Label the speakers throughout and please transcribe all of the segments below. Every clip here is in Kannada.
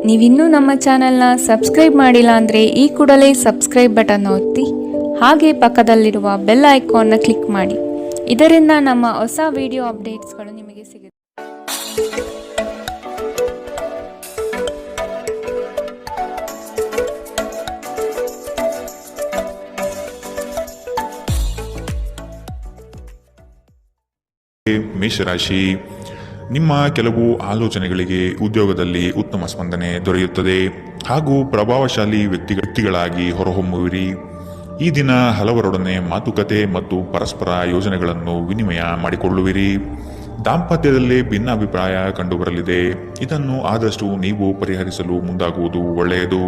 Speaker 1: ನೀವಿನ್ನೂ ನಮ್ಮ ಚಾನೆಲ್ನ ಸಬ್ಸ್ಕ್ರೈಬ್ ಮಾಡಿಲ್ಲ ಅಂದರೆ ಈ ಕೂಡಲೇ ಸಬ್ಸ್ಕ್ರೈಬ್ ಬಟನ್ ಒತ್ತಿ ಹಾಗೆ ಪಕ್ಕದಲ್ಲಿರುವ ಬೆಲ್ ಐಕಾನ್ನ ಕ್ಲಿಕ್ ಮಾಡಿ. ಇದರಿಂದ ನಮ್ಮ ಹೊಸ ವಿಡಿಯೋ ಅಪ್ಡೇಟ್ಸ್ಗಳು ನಿಮಗೆ ಸಿಗುತ್ತೆ.
Speaker 2: ಮೇಷರಾಶಿ, ನಿಮ್ಮ ಕೆಲವು ಆಲೋಚನೆಗಳಿಗೆ ಉದ್ಯೋಗದಲ್ಲಿ ಉತ್ತಮ ಸ್ಪಂದನೆ ದೊರೆಯುತ್ತದೆ ಹಾಗೂ ಪ್ರಭಾವಶಾಲಿ ವ್ಯಕ್ತಿಗಳಾಗಿ ಹೊರಹೊಮ್ಮುವಿರಿ. ಈ ದಿನ ಹಲವರೊಡನೆ ಮಾತುಕತೆ ಮತ್ತು ಪರಸ್ಪರ ಯೋಜನೆಗಳನ್ನು ವಿನಿಮಯ ಮಾಡಿಕೊಳ್ಳುವಿರಿ. ದಾಂಪತ್ಯದಲ್ಲಿ ಭಿನ್ನಾಭಿಪ್ರಾಯ ಕಂಡುಬರಲಿದೆ. ಇದನ್ನು ಆದಷ್ಟು ನೀವು ಪರಿಹರಿಸಲು ಮುಂದಾಗುವುದು ಒಳ್ಳೆಯದು.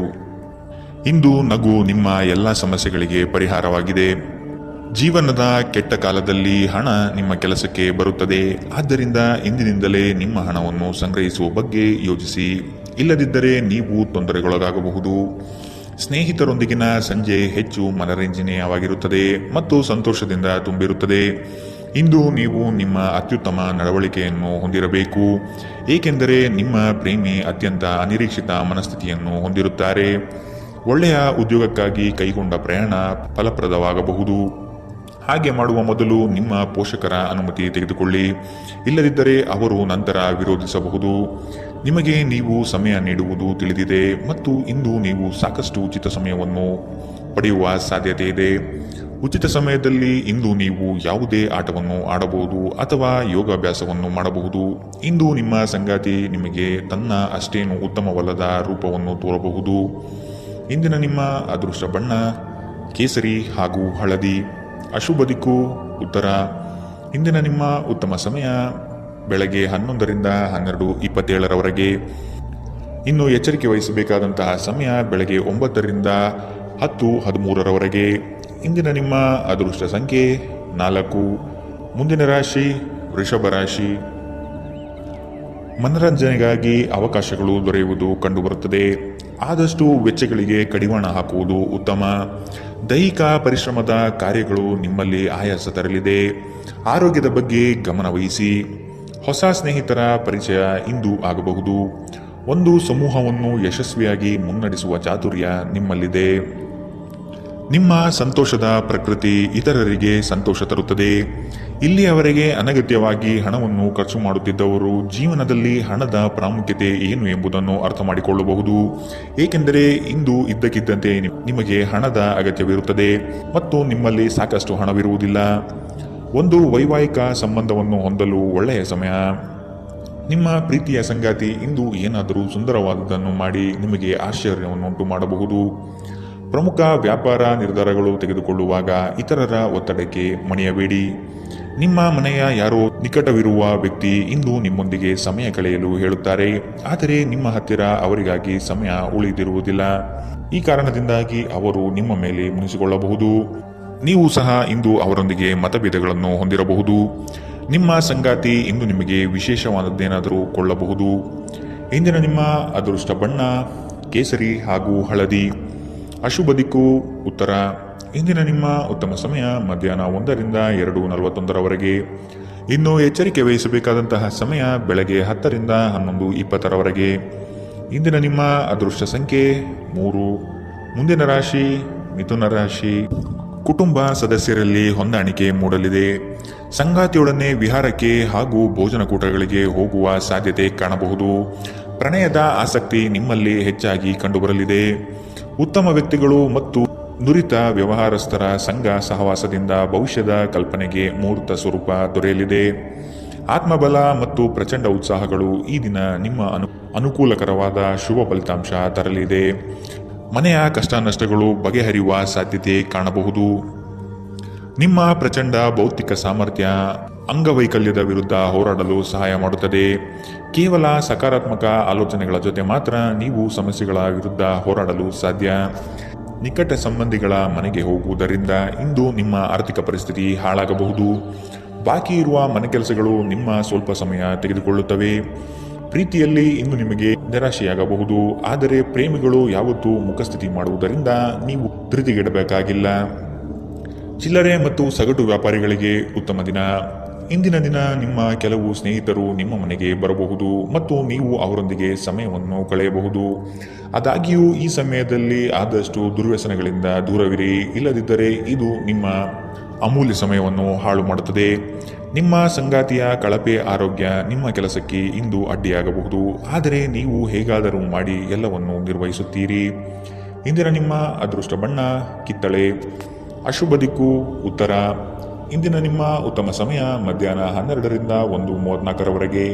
Speaker 2: ಇಂದು ನಗು ನಿಮ್ಮ ಎಲ್ಲ ಸಮಸ್ಯೆಗಳಿಗೆ ಪರಿಹಾರವಾಗಿದೆ. ಜೀವನದ ಕೆಟ್ಟ ಕಾಲದಲ್ಲಿ ಹಣ ನಿಮ್ಮ ಕೆಲಸಕ್ಕೆ ಬರುತ್ತದೆ. ಆದ್ದರಿಂದ ಇಂದಿನಿಂದಲೇ ನಿಮ್ಮ ಹಣವನ್ನು ಸಂಗ್ರಹಿಸುವ ಬಗ್ಗೆ ಯೋಚಿಸಿ. ಇಲ್ಲದಿದ್ದರೆ ನೀವು ತೊಂದರೆಗೊಳಗಾಗಬಹುದು. ಸ್ನೇಹಿತರೊಂದಿಗಿನ ಸಂಜೆ ಹೆಚ್ಚು ಮನರಂಜನೀಯವಾಗಿರುತ್ತದೆ ಮತ್ತು ಸಂತೋಷದಿಂದ ತುಂಬಿರುತ್ತದೆ. ಇಂದು ನೀವು ನಿಮ್ಮ ಅತ್ಯುತ್ತಮ ನಡವಳಿಕೆಯನ್ನು ಹೊಂದಿರಬೇಕು, ಏಕೆಂದರೆ ನಿಮ್ಮ ಪ್ರೇಮಿ ಅತ್ಯಂತ ಅನಿರೀಕ್ಷಿತ ಮನಸ್ಥಿತಿಯನ್ನು ಹೊಂದಿರುತ್ತಾರೆ. ಒಳ್ಳೆಯ ಉದ್ಯೋಗಕ್ಕಾಗಿ ಕೈಗೊಂಡ ಪ್ರಯಾಣ ಫಲಪ್ರದವಾಗಬಹುದು. ಹಾಗೆ ಮಾಡುವ ಮೊದಲು ನಿಮ್ಮ ಪೋಷಕರ ಅನುಮತಿ ತೆಗೆದುಕೊಳ್ಳಿ. ಇಲ್ಲದಿದ್ದರೆ ಅವರು ನಂತರ ವಿರೋಧಿಸಬಹುದು. ನಿಮಗೆ ನೀವು ಸಮಯ ನೀಡುವುದು ತಿಳಿದಿದೆ ಮತ್ತು ಇಂದು ನೀವು ಸಾಕಷ್ಟು ಉಚಿತ ಸಮಯವನ್ನು ಪಡೆಯುವ ಸಾಧ್ಯತೆ ಇದೆ. ಉಚಿತ ಸಮಯದಲ್ಲಿ ಇಂದು ನೀವು ಯಾವುದೇ ಆಟವನ್ನು ಆಡಬಹುದು ಅಥವಾ ಯೋಗಾಭ್ಯಾಸವನ್ನು ಮಾಡಬಹುದು. ಇಂದು ನಿಮ್ಮ ಸಂಗಾತಿ ನಿಮಗೆ ತನ್ನ ಅಷ್ಟೇನು ಉತ್ತಮವಲ್ಲದ ರೂಪವನ್ನು ತೋರಬಹುದು. ಇಂದಿನ ನಿಮ್ಮ ಅದೃಷ್ಟ ಬಣ್ಣ ಕೇಸರಿ ಹಾಗೂ ಹಳದಿ. ಅಶುಭ ದಿಕ್ಕು ಉತ್ತರ. ಇಂದಿನ ನಿಮ್ಮ ಉತ್ತಮ ಸಮಯ ಬೆಳಗ್ಗೆ 11ರಿಂದ 12:27 ಇನ್ನು ಎಚ್ಚರಿಕೆ ವಹಿಸಬೇಕಾದಂತಹ ಸಮಯ ಬೆಳಗ್ಗೆ 9ರಿಂದ 10:13 ಇಂದಿನ ನಿಮ್ಮ ಅದೃಷ್ಟ ಸಂಖ್ಯೆ 4. ಮುಂದಿನ ರಾಶಿ ವೃಷಭ ರಾಶಿ. ಮನರಂಜನೆಗಾಗಿ ಅವಕಾಶಗಳು ದೊರೆಯುವುದು ಕಂಡುಬರುತ್ತದೆ. ಆದಷ್ಟು ವೆಚ್ಚಗಳಿಗೆ ಕಡಿವಾಣ ಹಾಕುವುದು ಉತ್ತಮ. ದೈಹಿಕ ಪರಿಶ್ರಮದ ಕಾರ್ಯಗಳು ನಿಮ್ಮಲ್ಲಿ ಆಯಾಸ ತರಲಿದೆ. ಆರೋಗ್ಯದ ಬಗ್ಗೆ ಗಮನ ವಹಿಸಿ. ಹೊಸ ಸ್ನೇಹಿತರ ಪರಿಚಯ ಇಂದು ಆಗಬಹುದು. ಒಂದು ಸಮೂಹವನ್ನು ಯಶಸ್ವಿಯಾಗಿ ಮುನ್ನಡೆಸುವ ಚಾತುರ್ಯ ನಿಮ್ಮಲ್ಲಿದೆ. ನಿಮ್ಮ ಸಂತೋಷದ ಪ್ರಕೃತಿ ಇತರರಿಗೆ ಸಂತೋಷ ತರುತ್ತದೆ. ಇಲ್ಲಿಯವರೆಗೆ ಅನಗತ್ಯವಾಗಿ ಹಣವನ್ನು ಖರ್ಚು ಮಾಡುತ್ತಿದ್ದವರು ಜೀವನದಲ್ಲಿ ಹಣದ ಪ್ರಾಮುಖ್ಯತೆ ಏನು ಎಂಬುದನ್ನು ಅರ್ಥ ಮಾಡಿಕೊಳ್ಳಬಹುದು. ಏಕೆಂದರೆ ಇಂದು ಇದ್ದಕ್ಕಿದ್ದಂತೆ ನಿಮಗೆ ಹಣದ ಅಗತ್ಯವಿರುತ್ತದೆ ಮತ್ತು ನಿಮ್ಮಲ್ಲಿ ಸಾಕಷ್ಟು ಹಣವಿರುವುದಿಲ್ಲ. ಒಂದು ವೈವಾಹಿಕ ಸಂಬಂಧವನ್ನು ಹೊಂದಲು ಒಳ್ಳೆಯ ಸಮಯ. ನಿಮ್ಮ ಪ್ರೀತಿಯ ಸಂಗಾತಿ ಇಂದು ಏನಾದರೂ ಸುಂದರವಾದದ್ದನ್ನು ಮಾಡಿ ನಿಮಗೆ ಆಶ್ಚರ್ಯವನ್ನುಂಟು ಮಾಡಬಹುದು. ಪ್ರಮುಖ ವ್ಯಾಪಾರ ನಿರ್ಧಾರಗಳು ತೆಗೆದುಕೊಳ್ಳುವಾಗ ಇತರರ ಒತ್ತಡಕ್ಕೆ ಮಣಿಯಬೇಡಿ. ನಿಮ್ಮ ಮನೆಯ ಯಾರೋ ನಿಕಟವಿರುವ ವ್ಯಕ್ತಿ ಇಂದು ನಿಮ್ಮೊಂದಿಗೆ ಸಮಯ ಕಳೆಯಲು ಹೇಳುತ್ತಾರೆ, ಆದರೆ ನಿಮ್ಮ ಹತ್ತಿರ ಅವರಿಗಾಗಿ ಸಮಯ ಉಳಿದಿರುವುದಿಲ್ಲ. ಈ ಕಾರಣದಿಂದಾಗಿ ಅವರು ನಿಮ್ಮ ಮೇಲೆ ಮುನಿಸಿಕೊಳ್ಳಬಹುದು. ನೀವು ಸಹ ಇಂದು ಅವರೊಂದಿಗೆ ಮತಭೇದಗಳನ್ನು ಹೊಂದಿರಬಹುದು. ನಿಮ್ಮ ಸಂಗಾತಿ ಇಂದು ನಿಮಗೆ ವಿಶೇಷವಾದದ್ದೇನಾದರೂ ಕೊಳ್ಳಬಹುದು. ಇಂದಿನ ನಿಮ್ಮ ಅದೃಷ್ಟ ಬಣ್ಣ ಕೇಸರಿ ಹಾಗೂ ಹಳದಿ. ಅಶುಭ ದಿಕ್ಕು ಉತ್ತರ. ಇಂದಿನ ನಿಮ್ಮ ಉತ್ತಮ ಸಮಯ ಮಧ್ಯಾಹ್ನ 1ರಿಂದ 2:41 ಇನ್ನು ಎಚ್ಚರಿಕೆ ವಹಿಸಬೇಕಾದಂತಹ ಸಮಯ ಬೆಳಗ್ಗೆ 10ರಿಂದ 11:20 ಇಂದಿನ ನಿಮ್ಮ ಅದೃಷ್ಟ ಸಂಖ್ಯೆ 3. ಮುಂದಿನ ರಾಶಿ ಮಿಥುನ ರಾಶಿ. ಕುಟುಂಬ ಸದಸ್ಯರಲ್ಲಿ ಹೊಂದಾಣಿಕೆ ಮೂಡಲಿದೆ. ಸಂಗಾತಿಯೊಡನೆ ವಿಹಾರಕ್ಕೆ ಹಾಗೂ ಭೋಜನಕೂಟಗಳಿಗೆ ಹೋಗುವ ಸಾಧ್ಯತೆ ಕಾಣಬಹುದು. ಪ್ರಣಯದ ಆಸಕ್ತಿ ನಿಮ್ಮಲ್ಲಿ ಹೆಚ್ಚಾಗಿ ಕಂಡುಬರಲಿದೆ. ಉತ್ತಮ ವ್ಯಕ್ತಿಗಳು ಮತ್ತು ನುರಿತ ವ್ಯವಹಾರಸ್ಥರ ಸಂಘ ಸಹವಾಸದಿಂದ ಭವಿಷ್ಯದ ಕಲ್ಪನೆಗೆ ಮೂರ್ತ ಸ್ವರೂಪ ದೊರೆಯಲಿದೆ. ಆತ್ಮಬಲ ಮತ್ತು ಪ್ರಚಂಡ ಉತ್ಸಾಹಗಳು ಈ ದಿನ ನಿಮ್ಮ ಅನುಕೂಲಕರವಾದ ಶುಭ ಫಲಿತಾಂಶ ತರಲಿದೆ. ಮನೆಯ ಕಷ್ಟ ನಷ್ಟಗಳು ಬಗೆಹರಿಯುವ ಸಾಧ್ಯತೆ ಕಾಣಬಹುದು. ನಿಮ್ಮ ಪ್ರಚಂಡ ಭೌತಿಕ ಸಾಮರ್ಥ್ಯ ಅಂಗವೈಕಲ್ಯದ ವಿರುದ್ಧ ಹೋರಾಡಲು ಸಹಾಯ ಮಾಡುತ್ತದೆ. ಕೇವಲ ಸಕಾರಾತ್ಮಕ ಆಲೋಚನೆಗಳ ಜೊತೆ ಮಾತ್ರ ನೀವು ಸಮಸ್ಯೆಗಳ ವಿರುದ್ಧ ಹೋರಾಡಲು ಸಾಧ್ಯ. ನಿಕಟ ಸಂಬಂಧಿಗಳ ಮನೆಗೆ ಹೋಗುವುದರಿಂದ ಇಂದು ನಿಮ್ಮ ಆರ್ಥಿಕ ಪರಿಸ್ಥಿತಿ ಹಾಳಾಗಬಹುದು. ಬಾಕಿ ಇರುವ ಮನೆ ಕೆಲಸಗಳು ನಿಮ್ಮ ಸ್ವಲ್ಪ ಸಮಯ ತೆಗೆದುಕೊಳ್ಳುತ್ತವೆ. ಪ್ರೀತಿಯಲ್ಲಿ ಇಂದು ನಿಮಗೆ ನಿರಾಶೆಯಾಗಬಹುದು. ಆದರೆ ಪ್ರೇಮಿಗಳು ಯಾವತ್ತೂ ಮುಖಸ್ಥಿತಿ ಮಾಡುವುದರಿಂದ ನೀವು ಧೃತಿಗೆಡಬೇಕಾಗಿಲ್ಲ. ಚಿಲ್ಲರೆ ಮತ್ತು ಸಗಟು ವ್ಯಾಪಾರಿಗಳಿಗೆ ಉತ್ತಮ ದಿನ. ಇಂದಿನ ದಿನ ನಿಮ್ಮ ಕೆಲವು ಸ್ನೇಹಿತರು ನಿಮ್ಮ ಮನೆಗೆ ಬರಬಹುದು ಮತ್ತು ನೀವು ಅವರೊಂದಿಗೆ ಸಮಯವನ್ನು ಕಳೆಯಬಹುದು. ಆದಾಗ್ಯೂ ಈ ಸಮಯದಲ್ಲಿ ಆದಷ್ಟು ದುರ್ವ್ಯಸನಗಳಿಂದ ದೂರವಿರಿ, ಇಲ್ಲದಿದ್ದರೆ ಇದು ನಿಮ್ಮ ಅಮೂಲ್ಯ ಸಮಯವನ್ನು ಹಾಳು ಮಾಡುತ್ತದೆ. ನಿಮ್ಮ ಸಂಗಾತಿಯ ಕಳಪೆ ಆರೋಗ್ಯ ನಿಮ್ಮ ಕೆಲಸಕ್ಕೆ ಇಂದು ಅಡ್ಡಿಯಾಗಬಹುದು, ಆದರೆ ನೀವು ಹೇಗಾದರೂ ಮಾಡಿ ಎಲ್ಲವನ್ನು ನಿರ್ವಹಿಸುತ್ತೀರಿ. ಇಂದಿನ ನಿಮ್ಮ ಅದೃಷ್ಟ ಬಣ್ಣ ಕಿತ್ತಳೆ. ಅಶುಭ ದಿಕ್ಕು ಉತ್ತರ. ಇಂದಿನ ನಿಮ್ಮ ಉತ್ತಮ ಸಮಯ ಮಧ್ಯಾಹ್ನ 12ರಿಂದ 1:34ರವರೆಗೆ.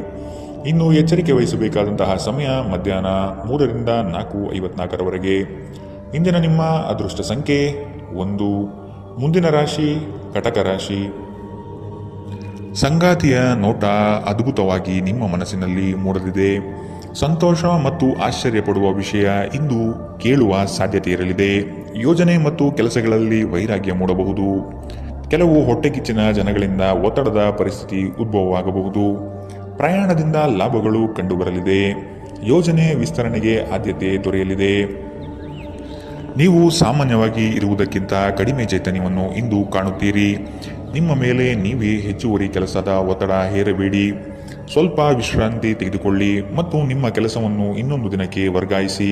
Speaker 2: ಇನ್ನು ಎಚ್ಚರಿಕೆ ವಹಿಸಬೇಕಾದಂತಹ ಸಮಯ ಮಧ್ಯಾಹ್ನ 3ರಿಂದ 4:54ರವರೆಗೆ. ಇಂದಿನ ನಿಮ್ಮ ಅದೃಷ್ಟ ಸಂಖ್ಯೆ 1. ಮುಂದಿನ ರಾಶಿ ಕಟಕ ರಾಶಿ. ಸಂಗಾತಿಯ ನೋಟ ಅದ್ಭುತವಾಗಿ ನಿಮ್ಮ ಮನಸ್ಸಿನಲ್ಲಿ ಮೂಡಲಿದೆ. ಸಂತೋಷ ಮತ್ತು ಆಶ್ಚರ್ಯಪಡುವ ವಿಷಯ ಇಂದು ಕೇಳುವ ಸಾಧ್ಯತೆ ಇರಲಿದೆ. ಯೋಜನೆ ಮತ್ತು ಕೆಲಸಗಳಲ್ಲಿ ವೈರಾಗ್ಯ ಮೂಡಬಹುದು. ಕೆಲವು ಹೊಟ್ಟೆಕಿಚ್ಚಿನ ಜನಗಳಿಂದ ಒತ್ತಡದ ಪರಿಸ್ಥಿತಿ ಉದ್ಭವವಾಗಬಹುದು. ಪ್ರಯಾಣದಿಂದ ಲಾಭಗಳು ಕಂಡುಬರಲಿದೆ. ಯೋಜನೆ ವಿಸ್ತರಣೆಗೆ ಆದ್ಯತೆ ದೊರೆಯಲಿದೆ. ನೀವು ಸಾಮಾನ್ಯವಾಗಿ ಇರುವುದಕ್ಕಿಂತ ಕಡಿಮೆ ಚೈತನ್ಯವನ್ನು ಇಂದು ಕಾಣುತ್ತೀರಿ. ನಿಮ್ಮ ಮೇಲೆ ನೀವೇ ಹೆಚ್ಚುವರಿ ಕೆಲಸದ ಒತ್ತಡ ಹೇರಬೇಡಿ. ಸ್ವಲ್ಪ ವಿಶ್ರಾಂತಿ ತೆಗೆದುಕೊಳ್ಳಿ ಮತ್ತು ನಿಮ್ಮ ಕೆಲಸವನ್ನು ಇನ್ನೊಂದು ದಿನಕ್ಕೆ ವರ್ಗಾಯಿಸಿ.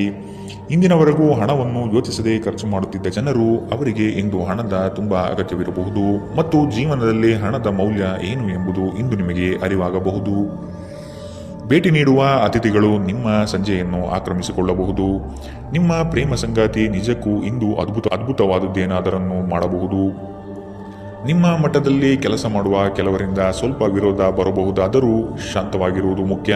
Speaker 2: ಇಂದಿನವರೆಗೂ ಹಣವನ್ನು ಯೋಚಿಸದೆ ಖರ್ಚು ಮಾಡುತ್ತಿದ್ದ ಜನರು ಅವರಿಗೆ ಇಂದು ಹಣದ ತುಂಬ ಅಗತ್ಯವಿರಬಹುದು ಮತ್ತು ಜೀವನದಲ್ಲಿ ಹಣದ ಮೌಲ್ಯ ಏನು ಎಂಬುದು ಇಂದು ನಿಮಗೆ ಅರಿವಾಗಬಹುದು. ಭೇಟಿ ನೀಡುವ ಅತಿಥಿಗಳು ನಿಮ್ಮ ಸಂಜೆಯನ್ನು ಆಕ್ರಮಿಸಿಕೊಳ್ಳಬಹುದು. ನಿಮ್ಮ ಪ್ರೇಮ ಸಂಗಾತಿ ನಿಜಕ್ಕೂ ಇಂದು ಅದ್ಭುತವಾದದ್ದೇನಾದರನ್ನು ಮಾಡಬಹುದು. ನಿಮ್ಮ ಮಟ್ಟದಲ್ಲಿ ಕೆಲಸ ಮಾಡುವ ಕೆಲವರಿಂದ ಸ್ವಲ್ಪ ವಿರೋಧ ಬರಬಹುದಾದರೂ ಶಾಂತವಾಗಿರುವುದು ಮುಖ್ಯ.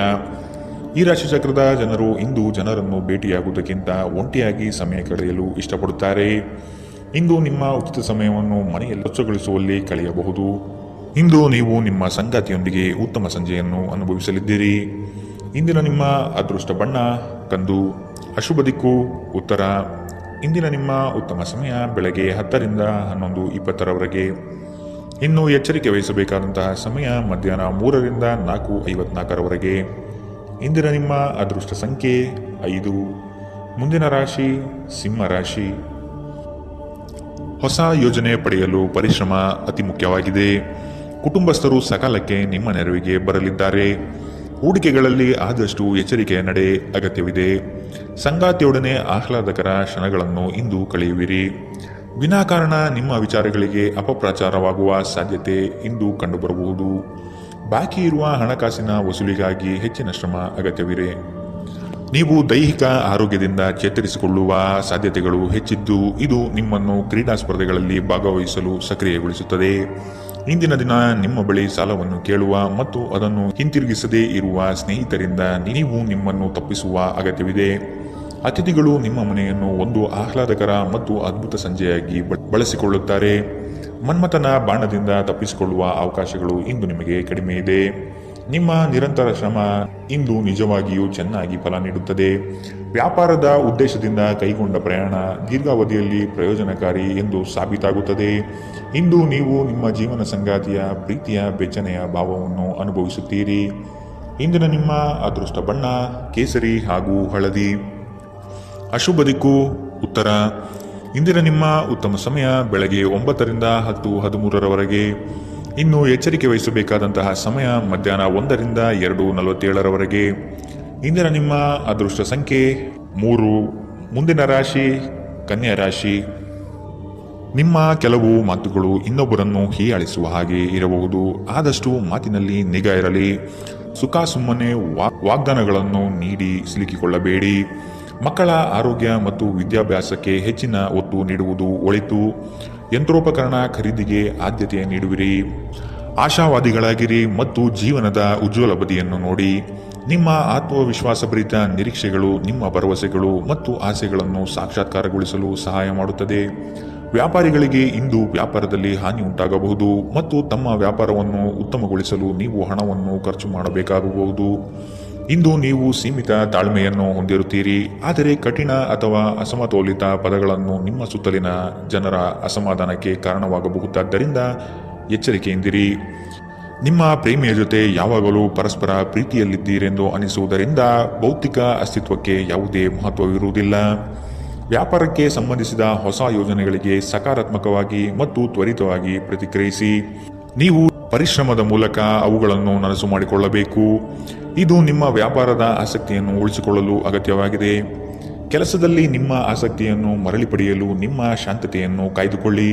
Speaker 2: ಈ ರಾಶಿಚಕ್ರದ ಜನರು ಇಂದು ಜನರನ್ನು ಭೇಟಿಯಾಗುವುದಕ್ಕಿಂತ ಒಂಟಿಯಾಗಿ ಸಮಯ ಕಳೆಯಲು ಇಷ್ಟಪಡುತ್ತಾರೆ. ಇಂದು ನಿಮ್ಮ ಉಚಿತ ಸಮಯವನ್ನು ಮನೆಯಲ್ಲಿ ಸ್ವಚ್ಛಗೊಳಿಸುವಲ್ಲಿ ಕಳೆಯಬಹುದು. ಇಂದು ನೀವು ನಿಮ್ಮ ಸಂಗಾತಿಯೊಂದಿಗೆ ಉತ್ತಮ ಸಂಜೆಯನ್ನು ಅನುಭವಿಸಲಿದ್ದೀರಿ. ಇಂದಿನ ನಿಮ್ಮ ಅದೃಷ್ಟ ಬಣ್ಣ ಕಂದು. ಅಶುಭ ದಿಕ್ಕು ಉತ್ತರ. ಇಂದಿನ ನಿಮ್ಮ ಉತ್ತಮ ಸಮಯ ಬೆಳಗ್ಗೆ 10ರಿಂದ 11:20ರವರೆಗೆ. ಇನ್ನು ಎಚ್ಚರಿಕೆ ವಹಿಸಬೇಕಾದಂತಹ ಸಮಯ ಮಧ್ಯಾಹ್ನ 3ರಿಂದ 4:54ರವರೆಗೆ. ಇಂದಿನ ನಿಮ್ಮ ಅದೃಷ್ಟ ಸಂಖ್ಯೆ 5. ಮುಂದಿನ ರಾಶಿ ಸಿಂಹ ರಾಶಿ. ಹೊಸ ಯೋಜನೆ ಪಡೆಯಲು ಪರಿಶ್ರಮ ಅತಿ ಮುಖ್ಯವಾಗಿದೆ. ಕುಟುಂಬಸ್ಥರು ಸಕಾಲಕ್ಕೆ ನಿಮ್ಮ ನೆರವಿಗೆ ಬರಲಿದ್ದಾರೆ. ಹೂಡಿಕೆಗಳಲ್ಲಿ ಆದಷ್ಟು ಎಚ್ಚರಿಕೆಯ ನಡೆ ಅಗತ್ಯವಿದೆ. ಸಂಗಾತಿಯೊಡನೆ ಆಹ್ಲಾದಕರ ಕ್ಷಣಗಳನ್ನು ಇಂದು ಕಳೆಯುವಿರಿ. ವಿನಾಕಾರಣ ನಿಮ್ಮ ವಿಚಾರಗಳಿಗೆ ಅಪಪ್ರಚಾರವಾಗುವ ಸಾಧ್ಯತೆ ಇಂದು ಕಂಡುಬರಬಹುದು. ಬಾಕಿ ಇರುವ ಹಣಕಾಸಿನ ವಸೂಲಿಗಾಗಿ ಹೆಚ್ಚಿನ ಶ್ರಮ ಅಗತ್ಯವಿದೆ. ನೀವು ದೈಹಿಕ ಆರೋಗ್ಯದಿಂದ ಚೇತರಿಸಿಕೊಳ್ಳುವ ಸಾಧ್ಯತೆಗಳು ಹೆಚ್ಚಿದ್ದು ಇದು ನಿಮ್ಮನ್ನು ಕ್ರೀಡಾ ಸ್ಪರ್ಧೆಗಳಲ್ಲಿ ಭಾಗವಹಿಸಲು ಸಕ್ರಿಯಗೊಳಿಸುತ್ತದೆ. ಇಂದಿನ ದಿನ ನಿಮ್ಮ ಬಳಿ ಸಾಲವನ್ನು ಕೇಳುವ ಮತ್ತು ಅದನ್ನು ಹಿಂತಿರುಗಿಸದೇ ಇರುವ ಸ್ನೇಹಿತರಿಂದ ನೀವು ನಿಮ್ಮನ್ನು ತಪ್ಪಿಸುವ ಅಗತ್ಯವಿದೆ. ಅತಿಥಿಗಳು ನಿಮ್ಮ ಮನೆಯನ್ನು ಒಂದು ಆಹ್ಲಾದಕರ ಮತ್ತು ಅದ್ಭುತ ಸಂಜೆಯಾಗಿ ಬಳಸಿಕೊಳ್ಳುತ್ತಾರೆ. ಮನ್ಮಥನ ಬಾಣದಿಂದ ತಪ್ಪಿಸಿಕೊಳ್ಳುವ ಅವಕಾಶಗಳು ಇಂದು ನಿಮಗೆ ಕಡಿಮೆ ಇದೆ. ನಿಮ್ಮ ನಿರಂತರ ಶ್ರಮ ಇಂದು ನಿಜವಾಗಿಯೂ ಚೆನ್ನಾಗಿ ಫಲ ನೀಡುತ್ತದೆ. ವ್ಯಾಪಾರದ ಉದ್ದೇಶದಿಂದ ಕೈಗೊಂಡ ಪ್ರಯಾಣ ದೀರ್ಘಾವಧಿಯಲ್ಲಿ ಪ್ರಯೋಜನಕಾರಿ ಎಂದು ಸಾಬೀತಾಗುತ್ತದೆ. ಇಂದು ನೀವು ನಿಮ್ಮ ಜೀವನ ಸಂಗಾತಿಯ ಪ್ರೀತಿಯ ಬೆಚ್ಚನೆಯ ಭಾವವನ್ನು ಅನುಭವಿಸುತ್ತೀರಿ. ಇಂದಿನ ನಿಮ್ಮ ಅದೃಷ್ಟ ಬಣ್ಣ ಕೇಸರಿ ಹಾಗೂ ಹಳದಿ. ಅಶುಭ ದಿಕ್ಕು ಉತ್ತರ. ಇಂದಿನ ನಿಮ್ಮ ಉತ್ತಮ ಸಮಯ ಬೆಳಗ್ಗೆ 9ರಿಂದ 10:13ರವರೆಗೆ. ಇನ್ನು ಎಚ್ಚರಿಕೆ ವಹಿಸಬೇಕಾದಂತಹ ಸಮಯ ಮಧ್ಯಾಹ್ನ 1ರಿಂದ 2:47ರವರೆಗೆ. ಇಂದಿನ ನಿಮ್ಮ ಅದೃಷ್ಟ ಸಂಖ್ಯೆ 3. ಮುಂದಿನ ರಾಶಿ ಕನ್ಯಾ ರಾಶಿ. ನಿಮ್ಮ ಕೆಲವು ಮಾತುಗಳು ಇನ್ನೊಬ್ಬರನ್ನು ಹೀಯಾಳಿಸುವ ಹಾಗೆ ಇರಬಹುದು. ಆದಷ್ಟು ಮಾತಿನಲ್ಲಿ ನಿಗಾ ಇರಲಿ. ಸುಖ ಸುಮ್ಮನೆ ವಾಗ್ದಾನಗಳನ್ನು ನೀಡಿ ಸಿಲುಕಿಕೊಳ್ಳಬೇಡಿ. ಮಕ್ಕಳ ಆರೋಗ್ಯ ಮತ್ತು ವಿದ್ಯಾಭ್ಯಾಸಕ್ಕೆ ಹೆಚ್ಚಿನ ಒತ್ತು ನೀಡುವುದು ಒಳಿತು. ಯಂತ್ರೋಪಕರಣ ಖರೀದಿಗೆ ಆದ್ಯತೆ ನೀಡುವಿರಿ. ಆಶಾವಾದಿಗಳಾಗಿರಿ ಮತ್ತು ಜೀವನದ ಉಜ್ವಲ ಬದಿಯನ್ನು ನೋಡಿ. ನಿಮ್ಮ ಆತ್ಮವಿಶ್ವಾಸಭರಿತ ನಿರೀಕ್ಷೆಗಳು ನಿಮ್ಮ ಭರವಸೆಗಳು ಮತ್ತು ಆಸೆಗಳನ್ನು ಸಾಕ್ಷಾತ್ಕಾರಗೊಳಿಸಲು ಸಹಾಯ ಮಾಡುತ್ತದೆ. ವ್ಯಾಪಾರಿಗಳಿಗೆ ಇಂದು ವ್ಯಾಪಾರದಲ್ಲಿ ಹಾನಿ ಉಂಟಾಗಬಹುದು ಮತ್ತು ತಮ್ಮ ವ್ಯಾಪಾರವನ್ನು ಉತ್ತಮಗೊಳಿಸಲು ನೀವು ಹಣವನ್ನು ಖರ್ಚು ಮಾಡಬೇಕಾಗಬಹುದು. ಇಂದು ನೀವು ಸೀಮಿತ ತಾಳ್ಮೆಯನ್ನು ಹೊಂದಿರುತ್ತೀರಿ, ಆದರೆ ಕಠಿಣ ಅಥವಾ ಅಸಮತೋಲಿತ ಪದಗಳನ್ನು ನಿಮ್ಮ ಸುತ್ತಲಿನ ಜನರ ಅಸಮಾಧಾನಕ್ಕೆ ಕಾರಣವಾಗಬಹುದಾದ್ದರಿಂದ ಎಚ್ಚರಿಕೆಯಿಂದಿರಿ. ನಿಮ್ಮ ಪ್ರೇಮಿಯ ಜೊತೆ ಯಾವಾಗಲೂ ಪರಸ್ಪರ ಪ್ರೀತಿಯಲ್ಲಿದ್ದೀರೆಂದು ಅನಿಸುವುದರಿಂದ ಭೌತಿಕ ಅಸ್ತಿತ್ವಕ್ಕೆ ಯಾವುದೇ ಮಹತ್ವವಿರುವುದಿಲ್ಲ. ವ್ಯಾಪಾರಕ್ಕೆ ಸಂಬಂಧಿಸಿದ ಹೊಸ ಯೋಜನೆಗಳಿಗೆ ಸಕಾರಾತ್ಮಕವಾಗಿ ಮತ್ತು ತ್ವರಿತವಾಗಿ ಪ್ರತಿಕ್ರಿಯಿಸಿ. ನೀವು ಪರಿಶ್ರಮದ ಮೂಲಕ ಅವುಗಳನ್ನು ನನಸು ಮಾಡಿಕೊಳ್ಳಬೇಕು. ಇದು ನಿಮ್ಮ ವ್ಯಾಪಾರದ ಆಸಕ್ತಿಯನ್ನು ಉಳಿಸಿಕೊಳ್ಳಲು ಅಗತ್ಯವಾಗಿದೆ. ಕೆಲಸದಲ್ಲಿ ನಿಮ್ಮ ಆಸಕ್ತಿಯನ್ನು ಮರಳಿ ಪಡೆಯಲು ನಿಮ್ಮ ಶಾಂತತೆಯನ್ನು ಕಾಯ್ದುಕೊಳ್ಳಿ.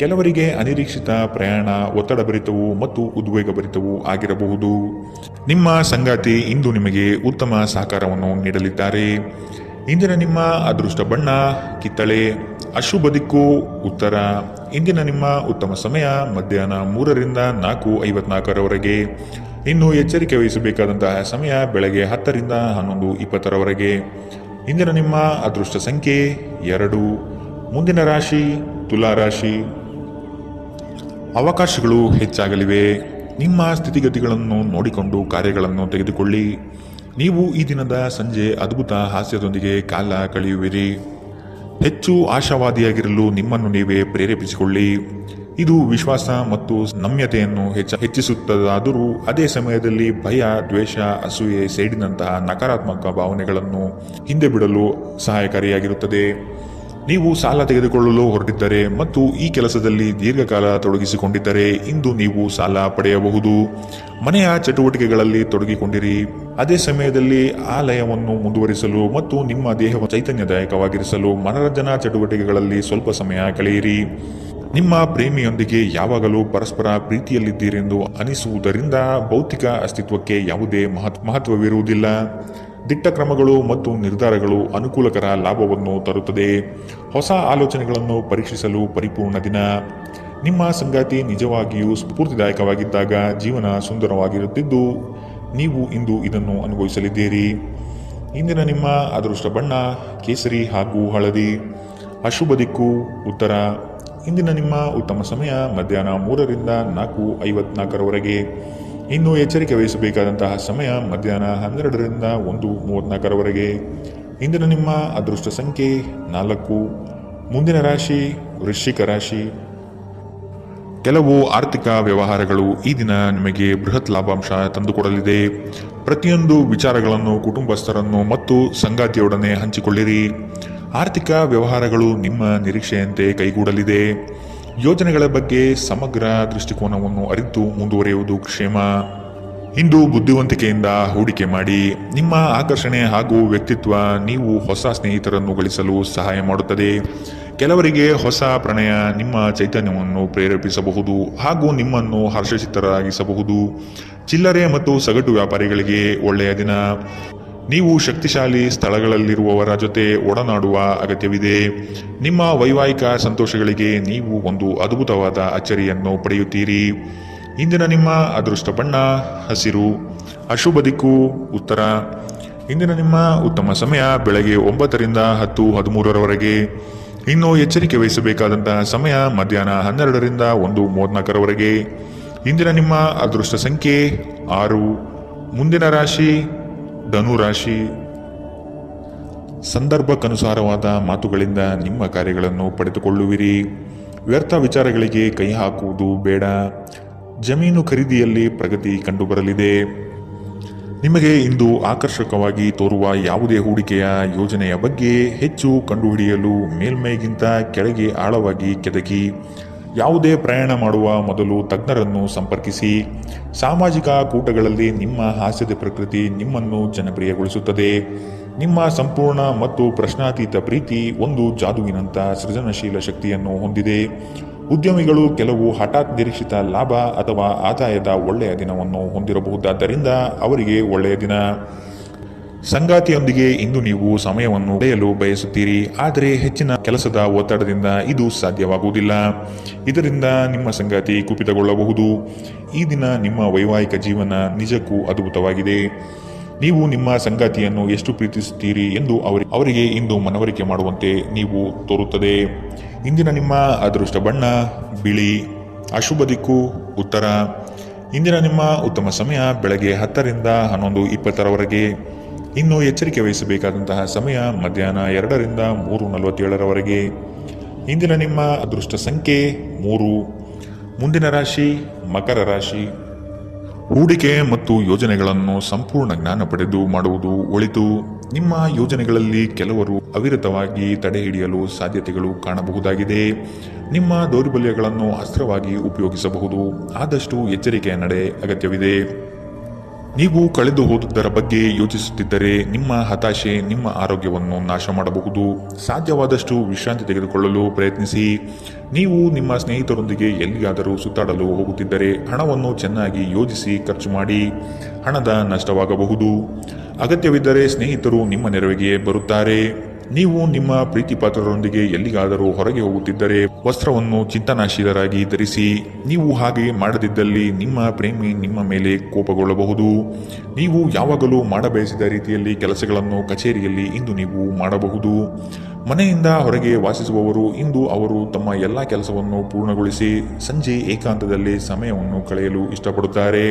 Speaker 2: ಕೆಲವರಿಗೆ ಅನಿರೀಕ್ಷಿತ ಪ್ರಯಾಣ ಒತ್ತಡಭರಿತವೂ ಮತ್ತು ಉದ್ವೇಗಭರಿತವೂ ಆಗಿರಬಹುದು. ನಿಮ್ಮ ಸಂಗಾತಿ ಇಂದು ನಿಮಗೆ ಉತ್ತಮ ಸಹಕಾರವನ್ನು ನೀಡಲಿದ್ದಾರೆ. ಇಂದಿನ ನಿಮ್ಮ ಅದೃಷ್ಟ ಬಣ್ಣ ಕಿತ್ತಳೆ. ಅಶುಭ ದಿಕ್ಕು ಉತ್ತರ. ಇಂದಿನ ನಿಮ್ಮ ಉತ್ತಮ ಸಮಯ ಮಧ್ಯಾಹ್ನ 3ರಿಂದ 4:54ರವರೆಗೆ. ಇನ್ನು ಎಚ್ಚರಿಕೆ ವಹಿಸಬೇಕಾದಂತಹ ಸಮಯ ಬೆಳಗ್ಗೆ 10ರಿಂದ 11:20ರವರೆಗೆ. ಇಂದಿನ ನಿಮ್ಮ ಅದೃಷ್ಟ ಸಂಖ್ಯೆ 2. ಮುಂದಿನ ರಾಶಿ ತುಲಾ ರಾಶಿ. ಅವಕಾಶಗಳು ಹೆಚ್ಚಾಗಲಿವೆ. ನಿಮ್ಮ ಸ್ಥಿತಿಗತಿಗಳನ್ನು ನೋಡಿಕೊಂಡು ಕಾರ್ಯಗಳನ್ನು ತೆಗೆದುಕೊಳ್ಳಿ. ನೀವು ಈ ದಿನದ ಸಂಜೆ ಅದ್ಭುತ ಹಾಸ್ಯದೊಂದಿಗೆ ಕಾಲ ಕಳೆಯುವಿರಿ. ಹೆಚ್ಚು ಆಶಾವಾದಿಯಾಗಿರಲು ನಿಮ್ಮನ್ನು ನೀವೇ ಪ್ರೇರೇಪಿಸಿಕೊಳ್ಳಿ. ಇದು ವಿಶ್ವಾಸ ಮತ್ತು ನಮ್ಯತೆಯನ್ನು ಹೆಚ್ಚಿಸುತ್ತದಾದರೂ ಅದೇ ಸಮಯದಲ್ಲಿ ಭಯ, ದ್ವೇಷ, ಅಸೂಯೆ, ಸೇಡಿನಂತಹ ನಕಾರಾತ್ಮಕ ಭಾವನೆಗಳನ್ನು ಹಿಂದೆ ಬಿಡಲು ಸಹಾಯಕಾರಿಯಾಗಿರುತ್ತದೆ. ನೀವು ಸಾಲ ತೆಗೆದುಕೊಳ್ಳಲು ಹೊರಟಿದ್ದರೆ ಮತ್ತು ಈ ಕೆಲಸದಲ್ಲಿ ದೀರ್ಘಕಾಲ ತೊಡಗಿಸಿಕೊಂಡಿದ್ದರೆ ಇಂದು ನೀವು ಸಾಲ ಪಡೆಯಬಹುದು. ಮನೆಯ ಚಟುವಟಿಕೆಗಳಲ್ಲಿ ತೊಡಗಿಕೊಂಡಿರಿ. ಅದೇ ಸಮಯದಲ್ಲಿ ಆ ಲಯವನ್ನು ಮುಂದುವರಿಸಲು ಮತ್ತು ನಿಮ್ಮ ದೇಹವನ್ನು ಚೈತನ್ಯದಾಯಕವಾಗಿರಿಸಲು ಮನರಂಜನಾ ಚಟುವಟಿಕೆಗಳಲ್ಲಿ ಸ್ವಲ್ಪ ಸಮಯ ಕಳೆಯಿರಿ. ನಿಮ್ಮ ಪ್ರೇಮಿಯೊಂದಿಗೆ ಯಾವಾಗಲೂ ಪರಸ್ಪರ ಪ್ರೀತಿಯಲ್ಲಿದ್ದೀರೆಂದು ಅನಿಸುವುದರಿಂದ ಭೌತಿಕ ಅಸ್ತಿತ್ವಕ್ಕೆ ಯಾವುದೇ ಮಹತ್ವವಿರುವುದಿಲ್ಲ. ದಿಟ್ಟ ಕ್ರಮಗಳು ಮತ್ತು ನಿರ್ಧಾರಗಳು ಅನುಕೂಲಕರ ಲಾಭವನ್ನು ತರುತ್ತದೆ. ಹೊಸ ಆಲೋಚನೆಗಳನ್ನು ಪರೀಕ್ಷಿಸಲು ಪರಿಪೂರ್ಣ ದಿನ. ನಿಮ್ಮ ಸಂಗಾತಿ ನಿಜವಾಗಿಯೂ ಸ್ಫೂರ್ತಿದಾಯಕವಾಗಿದ್ದಾಗ ಜೀವನ ಸುಂದರವಾಗಿರುತ್ತಿದ್ದು ನೀವು ಇಂದು ಇದನ್ನು ಅನುಭವಿಸಲಿದ್ದೀರಿ. ಇಂದಿನ ನಿಮ್ಮ ಅದೃಷ್ಟ ಬಣ್ಣ ಕೇಸರಿ ಹಾಗೂ ಹಳದಿ. ಅಶುಭ ದಿಕ್ಕು ಉತ್ತರ. ಇಂದಿನ ನಿಮ್ಮ ಉತ್ತಮ ಸಮಯ ಮಧ್ಯಾಹ್ನ 3ರಿಂದ 4:54ರವರೆಗೆ. ಇನ್ನು ಎಚ್ಚರಿಕೆ ವಹಿಸಬೇಕಾದಂತಹ ಸಮಯ ಮಧ್ಯಾಹ್ನ 12ರಿಂದ 1:34ರವರೆಗೆ. ಇಂದಿನ ನಿಮ್ಮ ಅದೃಷ್ಟ ಸಂಖ್ಯೆ 4. ಮುಂದಿನ ರಾಶಿ ವೃಶ್ಚಿಕ ರಾಶಿ. ಕೆಲವು ಆರ್ಥಿಕ ವ್ಯವಹಾರಗಳು ಈ ದಿನ ನಿಮಗೆ ಬೃಹತ್ ಲಾಭಾಂಶ ತಂದುಕೊಡಲಿದೆ. ಪ್ರತಿಯೊಂದು ವಿಚಾರಗಳನ್ನು ಕುಟುಂಬಸ್ಥರನ್ನು ಮತ್ತು ಸಂಗಾತಿಯೊಡನೆ ಹಂಚಿಕೊಳ್ಳಿರಿ. ಆರ್ಥಿಕ ವ್ಯವಹಾರಗಳು ನಿಮ್ಮ ನಿರೀಕ್ಷೆಯಂತೆ ಕೈಗೂಡಲಿದೆ. ಯೋಜನೆಗಳ ಬಗ್ಗೆ ಸಮಗ್ರ ದೃಷ್ಟಿಕೋನವನ್ನು ಅರಿತು ಮುಂದುವರಿಯುವುದು ಕ್ಷೇಮ. ಇಂದು ಬುದ್ಧಿವಂತಿಕೆಯಿಂದ ಹೂಡಿಕೆ ಮಾಡಿ. ನಿಮ್ಮ ಆಕರ್ಷಣೆ ಹಾಗೂ ವ್ಯಕ್ತಿತ್ವ ನೀವು ಹೊಸ ಸ್ನೇಹಿತರನ್ನು ಗಳಿಸಲು ಸಹಾಯ ಮಾಡುತ್ತದೆ. ಕೆಲವರಿಗೆ ಹೊಸ ಪ್ರಣಯ ನಿಮ್ಮ ಚೈತನ್ಯವನ್ನು ಪ್ರೇರೇಪಿಸಬಹುದು ಹಾಗೂ ನಿಮ್ಮನ್ನು ಹರ್ಷಚಿತ್ತರಾಗಿಸಬಹುದು. ಚಿಲ್ಲರೆ ಮತ್ತು ಸಗಟು ವ್ಯಾಪಾರಿಗಳಿಗೆ ಒಳ್ಳೆಯ ದಿನ. ನೀವು ಶಕ್ತಿಶಾಲಿ ಸ್ಥಳಗಳಲ್ಲಿರುವವರ ಜೊತೆ ಒಡನಾಡುವ ಅಗತ್ಯವಿದೆ. ನಿಮ್ಮ ವೈವಾಹಿಕ ಸಂತೋಷಗಳಿಗೆ ನೀವು ಒಂದು ಅದ್ಭುತವಾದ ಅಚ್ಚರಿಯನ್ನು ಪಡೆಯುತ್ತೀರಿ. ಇಂದಿನ ನಿಮ್ಮ ಅದೃಷ್ಟ ಬಣ್ಣ ಹಸಿರು. ಅಶುಭ ದಿಕ್ಕು ಉತ್ತರ. ಇಂದಿನ ನಿಮ್ಮ ಉತ್ತಮ ಸಮಯ ಬೆಳಗ್ಗೆ 9ರಿಂದ 10:13ರವರೆಗೆ. ಇನ್ನು ಎಚ್ಚರಿಕೆ ವಹಿಸಬೇಕಾದಂತಹ ಸಮಯ ಮಧ್ಯಾಹ್ನ 12ರಿಂದ 1:34ರವರೆಗೆ. ಇಂದಿನ ನಿಮ್ಮ ಅದೃಷ್ಟ ಸಂಖ್ಯೆ 6. ಮುಂದಿನ ರಾಶಿ ಧನು ರಾಶಿ. ಸಂದರ್ಭಕ್ಕನುಸಾರವಾದ ಮಾತುಗಳಿಂದ ನಿಮ್ಮ ಕಾರ್ಯಗಳನ್ನು ಪಡೆದುಕೊಳ್ಳುವಿರಿ. ವ್ಯರ್ಥ ವಿಚಾರಗಳಿಗೆ ಕೈ ಹಾಕುವುದು ಬೇಡ. ಜಮೀನು ಖರೀದಿಯಲ್ಲಿ ಪ್ರಗತಿ ಕಂಡುಬರಲಿದೆ. ನಿಮಗೆ ಇಂದು ಆಕರ್ಷಕವಾಗಿ ತೋರುವ ಯಾವುದೇ ಹೂಡಿಕೆಯ ಯೋಜನೆಯ ಬಗ್ಗೆ ಹೆಚ್ಚು ಕಂಡುಹಿಡಿಯಲು ಮೇಲ್ಮೈಗಿಂತ ಕೆಳಗೆ ಆಳವಾಗಿ ಕೆದಕಿ. ಯಾವುದೇ ಪ್ರಯಾಣ ಮಾಡುವ ಮೊದಲು ತಜ್ಞರನ್ನು ಸಂಪರ್ಕಿಸಿ. ಸಾಮಾಜಿಕ ಕೂಟಗಳಲ್ಲಿ ನಿಮ್ಮ ಹಾಸ್ಯದ ಪ್ರಕೃತಿ ನಿಮ್ಮನ್ನು ಜನಪ್ರಿಯಗೊಳಿಸುತ್ತದೆ. ನಿಮ್ಮ ಸಂಪೂರ್ಣ ಮತ್ತು ಪ್ರಶ್ನಾತೀತ ಪ್ರೀತಿ ಒಂದು ಜಾದುವಿನಂಥ ಸೃಜನಶೀಲ ಶಕ್ತಿಯನ್ನು ಹೊಂದಿದೆ. ಉದ್ಯಮಿಗಳು ಕೆಲವು ಹಠಾತ್ ನಿರೀಕ್ಷಿತ ಲಾಭ ಅಥವಾ ಆದಾಯದ ಒಳ್ಳೆಯ ದಿನವನ್ನು ಹೊಂದಿರಬಹುದಾದ್ದರಿಂದ ಅವರಿಗೆ ಒಳ್ಳೆಯ ದಿನ. ಸಂಗಾತಿಯೊಂದಿಗೆ ಇಂದು ನೀವು ಸಮಯವನ್ನು ಕಳೆಯಲು ಬಯಸುತ್ತೀರಿ, ಆದರೆ ಹೆಚ್ಚಿನ ಕೆಲಸದ ಒತ್ತಡದಿಂದ ಇದು ಸಾಧ್ಯವಾಗುವುದಿಲ್ಲ. ಇದರಿಂದ ನಿಮ್ಮ ಸಂಗಾತಿ ಕುಪಿತಗೊಳ್ಳಬಹುದು. ಈ ದಿನ ನಿಮ್ಮ ವೈವಾಹಿಕ ಜೀವನ ನಿಜಕ್ಕೂ ಅದ್ಭುತವಾಗಿದೆ. ನೀವು ನಿಮ್ಮ ಸಂಗಾತಿಯನ್ನು ಎಷ್ಟು ಪ್ರೀತಿಸುತ್ತೀರಿ ಎಂದು ಅವರಿಗೆ ಇಂದು ಮನವರಿಕೆ ಮಾಡುವಂತೆ ನೀವು ತೋರುತ್ತದೆ. ಇಂದಿನ ನಿಮ್ಮ ಅದೃಷ್ಟ ಬಣ್ಣ ಬಿಳಿ. ಅಶುಭ ದಿಕ್ಕು ಉತ್ತರ. ಇಂದಿನ ನಿಮ್ಮ ಉತ್ತಮ ಸಮಯ ಬೆಳಗ್ಗೆ 10ರಿಂದ 11:20ರವರೆಗೆ. ಇನ್ನು ಎಚ್ಚರಿಕೆ ವಹಿಸಬೇಕಾದಂತಹ ಸಮಯ ಮಧ್ಯಾಹ್ನ 2ರಿಂದ 3:47ರವರೆಗೆ. ಇಂದಿನ ನಿಮ್ಮ ಅದೃಷ್ಟ ಸಂಖ್ಯೆ 3. ಮುಂದಿನ ರಾಶಿ ಮಕರ ರಾಶಿ. ಹೂಡಿಕೆ ಮತ್ತು ಯೋಜನೆಗಳನ್ನು ಸಂಪೂರ್ಣ ಜ್ಞಾನ ಪಡೆದು ಮಾಡುವುದು ಒಳಿತು. ನಿಮ್ಮ ಯೋಜನೆಗಳಲ್ಲಿ ಕೆಲವರು ಅವಿರತವಾಗಿ ತಡೆ ಹಿಡಿಯಲು ಸಾಧ್ಯತೆಗಳು ಕಾಣಬಹುದಾಗಿದೆ. ನಿಮ್ಮ ದೌರ್ಬಲ್ಯಗಳನ್ನು ಅಸ್ತ್ರವಾಗಿ ಉಪಯೋಗಿಸಬಹುದು. ಆದಷ್ಟು ಎಚ್ಚರಿಕೆಯ ನಡೆ ಅಗತ್ಯವಿದೆ. ನೀವು ಕಳೆದು ಹೋದುದರ ಬಗ್ಗೆ ಯೋಚಿಸುತ್ತಿದ್ದರೆ ನಿಮ್ಮ ಹತಾಶೆ ನಿಮ್ಮ ಆರೋಗ್ಯವನ್ನು ನಾಶ ಮಾಡಬಹುದು. ಸಾಧ್ಯವಾದಷ್ಟು ವಿಶ್ರಾಂತಿ ತೆಗೆದುಕೊಳ್ಳಲು ಪ್ರಯತ್ನಿಸಿ. ನೀವು ನಿಮ್ಮ ಸ್ನೇಹಿತರೊಂದಿಗೆ ಎಲ್ಲಿಯಾದರೂ ಸುತ್ತಾಡಲು ಹೋಗುತ್ತಿದ್ದರೆ ಹಣವನ್ನು ಚೆನ್ನಾಗಿ ಯೋಜಿಸಿ ಖರ್ಚು ಮಾಡಿ. ಹಣದ ನಷ್ಟವಾಗಬಹುದು. ಅಗತ್ಯವಿದ್ದರೆ ಸ್ನೇಹಿತರು ನಿಮ್ಮ ನೆರವಿಗೆ ಬರುತ್ತಾರೆ. ನೀವು ನಿಮ್ಮ ಪ್ರೀತಿಪಾತ್ರರೊಂದಿಗೆ ಎಲ್ಲಿಗಾದರೂ ಹೊರಗೆ ಹೋಗುತ್ತಿದ್ದರೆ ವಸ್ತ್ರವನ್ನು ಚಿಂತನಾಶೀಲರಾಗಿ ಧರಿಸಿ. ನೀವು ಹಾಗೆ ಮಾಡದಿದ್ದಲ್ಲಿ ನಿಮ್ಮ ಪ್ರೇಮಿ ನಿಮ್ಮ ಮೇಲೆ ಕೋಪಗೊಳ್ಳಬಹುದು. ನೀವು ಯಾವಾಗಲೂ ಮಾಡಬಯಸಿದ ರೀತಿಯಲ್ಲಿ ಕೆಲಸಗಳನ್ನು ಕಚೇರಿಯಲ್ಲಿ ಇಂದು ನೀವು ಮಾಡಬಹುದು. ಮನೆಯಿಂದ ಹೊರಗೆ ವಾಸಿಸುವವರು ಇಂದು ಅವರು ತಮ್ಮ ಎಲ್ಲ ಕೆಲಸವನ್ನು ಪೂರ್ಣಗೊಳಿಸಿ ಸಂಜೆ ಏಕಾಂತದಲ್ಲಿ ಸಮಯವನ್ನು ಕಳೆಯಲು ಇಷ್ಟಪಡುತ್ತಾರೆ.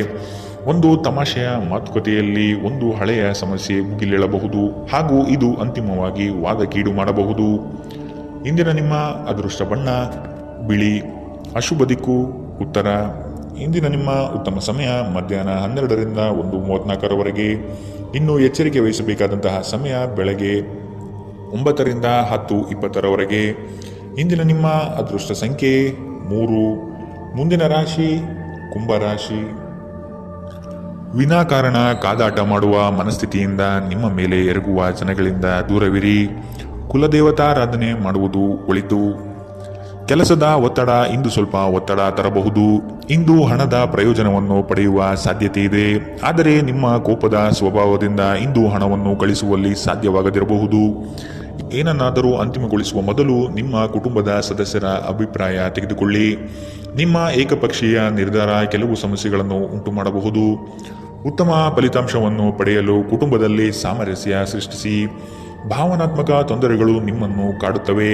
Speaker 2: ಒಂದು ತಮಾಷೆಯ ಮಾತುಕತೆಯಲ್ಲಿ ಒಂದು ಹಳೆಯ ಸಮಸ್ಯೆ ಭುಗಿಲೇಳಬಹುದು ಹಾಗೂ ಇದು ಅಂತಿಮವಾಗಿ ವಾದಕೀಡು ಮಾಡಬಹುದು. ಇಂದಿನ ನಿಮ್ಮ ಅದೃಷ್ಟ ಬಣ್ಣ ಬಿಳಿ. ಅಶುಭ ದಿಕ್ಕು ಉತ್ತರ. ಇಂದಿನ ನಿಮ್ಮ ಉತ್ತಮ ಸಮಯ ಮಧ್ಯಾಹ್ನ 12ರಿಂದ 1:34ರವರೆಗೆ. ಇನ್ನು ಎಚ್ಚರಿಕೆ ವಹಿಸಬೇಕಾದಂತಹ ಸಮಯ ಬೆಳಗ್ಗೆ 9ರಿಂದ 10:20ರವರೆಗೆ. ಇಂದಿನ ನಿಮ್ಮ ಅದೃಷ್ಟ ಸಂಖ್ಯೆ 3. ಮುಂದಿನ ರಾಶಿ ಕುಂಭರಾಶಿ. ವಿನಾಕಾರಣ ಕಾದಾಟ ಮಾಡುವ ಮನಸ್ಥಿತಿಯಿಂದ ನಿಮ್ಮ ಮೇಲೆ ಎರಗುವ ಜನಗಳಿಂದ ದೂರವಿರಿ. ಕುಲದೇವತಾರಾಧನೆ ಮಾಡುವುದು ಒಳಿತು. ಕೆಲಸದ ಒತ್ತಡ ಇಂದು ಸ್ವಲ್ಪ ಒತ್ತಡ ತರಬಹುದು. ಇಂದು ಹಣದ ಪ್ರಯೋಜನವನ್ನು ಪಡೆಯುವ ಸಾಧ್ಯತೆ ಇದೆ. ಆದರೆ ನಿಮ್ಮ ಕೋಪದ ಸ್ವಭಾವದಿಂದ ಇಂದು ಹಣವನ್ನು ಗಳಿಸುವಲ್ಲಿ ಸಾಧ್ಯವಾಗದಿರಬಹುದು. ಏನನ್ನಾದರೂ ಅಂತಿಮಗೊಳಿಸುವ ಮೊದಲು ನಿಮ್ಮ ಕುಟುಂಬದ ಸದಸ್ಯರ ಅಭಿಪ್ರಾಯ ತೆಗೆದುಕೊಳ್ಳಿ. ನಿಮ್ಮ ಏಕಪಕ್ಷೀಯ ನಿರ್ಧಾರ ಕೆಲವು ಸಮಸ್ಯೆಗಳನ್ನು ಉಂಟು ಮಾಡಬಹುದು. ಉತ್ತಮ ಫಲಿತಾಂಶವನ್ನು ಪಡೆಯಲು ಕುಟುಂಬದಲ್ಲಿ ಸಾಮರಸ್ಯ ಸೃಷ್ಟಿಸಿ. ಭಾವನಾತ್ಮಕ ತೊಂದರೆಗಳು ನಿಮ್ಮನ್ನು ಕಾಡುತ್ತವೆ.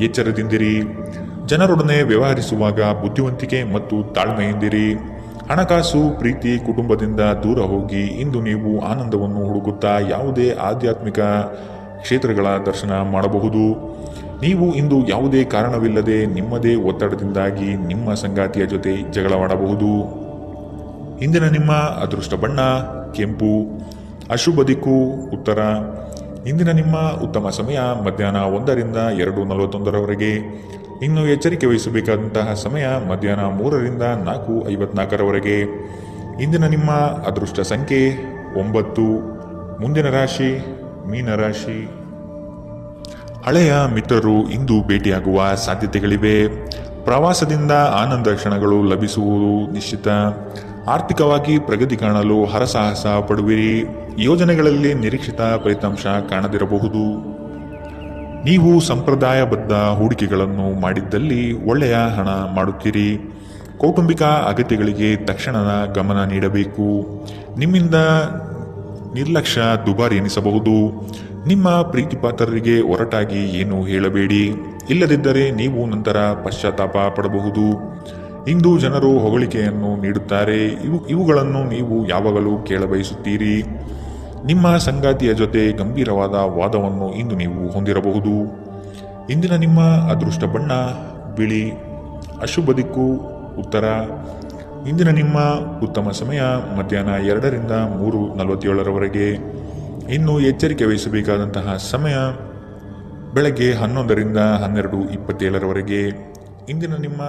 Speaker 2: ಎಚ್ಚರದಿಂದಿರಿ. ಜನರೊಡನೆ ವ್ಯವಹರಿಸುವಾಗ ಬುದ್ಧಿವಂತಿಕೆ ಮತ್ತು ತಾಳ್ಮೆಯಿಂದಿರಿ. ಹಣಕಾಸು ಪ್ರೀತಿ ಕುಟುಂಬದಿಂದ ದೂರ ಹೋಗಿ ಇಂದು ನೀವು ಆನಂದವನ್ನು ಹುಡುಕುತ್ತಾ ಯಾವುದೇ ಆಧ್ಯಾತ್ಮಿಕ ಕ್ಷೇತ್ರಗಳ ದರ್ಶನ ಮಾಡಬಹುದು. ನೀವು ಇಂದು ಯಾವುದೇ ಕಾರಣವಿಲ್ಲದೆ ನಿಮ್ಮದೇ ಒತ್ತಡದಿಂದಾಗಿ ನಿಮ್ಮ ಸಂಗಾತಿಯ ಜೊತೆ ಜಗಳವಾಡಬಹುದು. ಇಂದಿನ ನಿಮ್ಮ ಅದೃಷ್ಟ ಬಣ್ಣ ಕೆಂಪು. ಅಶುಭ ದಿಕ್ಕು ಉತ್ತರ. ಇಂದಿನ ನಿಮ್ಮ ಉತ್ತಮ ಸಮಯ ಮಧ್ಯಾಹ್ನ 1ರಿಂದ 2:41ರವರೆಗೆ. ಇನ್ನು ಎಚ್ಚರಿಕೆ ವಹಿಸಬೇಕಾದಂತಹ ಸಮಯ ಮಧ್ಯಾಹ್ನ 3ರಿಂದ 4:54ರವರೆಗೆ. ಇಂದಿನ ನಿಮ್ಮ ಅದೃಷ್ಟ ಸಂಖ್ಯೆ 9. ಮುಂದಿನ ರಾಶಿ ಮೀನರಾಶಿ. ಹಳೆಯ ಮಿತ್ರರು ಇಂದು ಭೇಟಿಯಾಗುವ ಸಾಧ್ಯತೆಗಳಿವೆ. ಪ್ರವಾಸದಿಂದ ಆನಂದ ಕ್ಷಣಗಳು ಲಭಿಸುವುದು ನಿಶ್ಚಿತ. ಆರ್ಥಿಕವಾಗಿ ಪ್ರಗತಿ ಕಾಣಲು ಹರಸಾಹಸ ಪಡುವಿರಿ. ಯೋಜನೆಗಳಲ್ಲಿ ನಿರೀಕ್ಷಿತ ಫಲಿತಾಂಶ ಕಾಣದಿರಬಹುದು. ನೀವು ಸಂಪ್ರದಾಯಬದ್ಧ ಹೂಡಿಕೆಗಳನ್ನು ಮಾಡಿದ್ದಲ್ಲಿ ಒಳ್ಳೆಯ ಹಣ ಮಾಡುತ್ತೀರಿ. ಕೌಟುಂಬಿಕ ಅಗತ್ಯಗಳಿಗೆ ತಕ್ಷಣದ ಗಮನ ನೀಡಬೇಕು. ನಿಮ್ಮಿಂದ ನಿರ್ಲಕ್ಷ್ಯ ದುಬಾರಿ ಎನಿಸಬಹುದು. ನಿಮ್ಮ ಪ್ರೀತಿಪಾತ್ರರಿಗೆ ಒರಟಾಗಿ ಏನು ಹೇಳಬೇಡಿ. ಇಲ್ಲದಿದ್ದರೆ ನೀವು ನಂತರ ಪಶ್ಚಾತ್ತಾಪ ಪಡಬಹುದು. ಇಂದು ಜನರು ಹೊಗಳಿಕೆಯನ್ನು ನೀಡುತ್ತಾರೆ. ಇವುಗಳನ್ನು ನೀವು ಯಾವಾಗಲೂ ಕೇಳಬಯಸುತ್ತೀರಿ. ನಿಮ್ಮ ಸಂಗಾತಿಯ ಜೊತೆ ಗಂಭೀರವಾದ ವಾದವನ್ನು ಇಂದು ನೀವು ಹೊಂದಿರಬಹುದು. ಇಂದಿನ ನಿಮ್ಮ ಅದೃಷ್ಟ ಬಣ್ಣ ಬಿಳಿ. ಅಶುಭ ದಿಕ್ಕು ಉತ್ತರ. ಇಂದಿನ ನಿಮ್ಮ ಉತ್ತಮ ಸಮಯ ಮಧ್ಯಾಹ್ನ 2ರಿಂದ 3:47ರವರೆಗೆ. ಇನ್ನು ಎಚ್ಚರಿಕೆ ವಹಿಸಬೇಕಾದಂತಹ ಸಮಯ ಬೆಳಗ್ಗೆ 11ರಿಂದ 12:27ರವರೆಗೆ. ಇಂದಿನ ನಿಮ್ಮ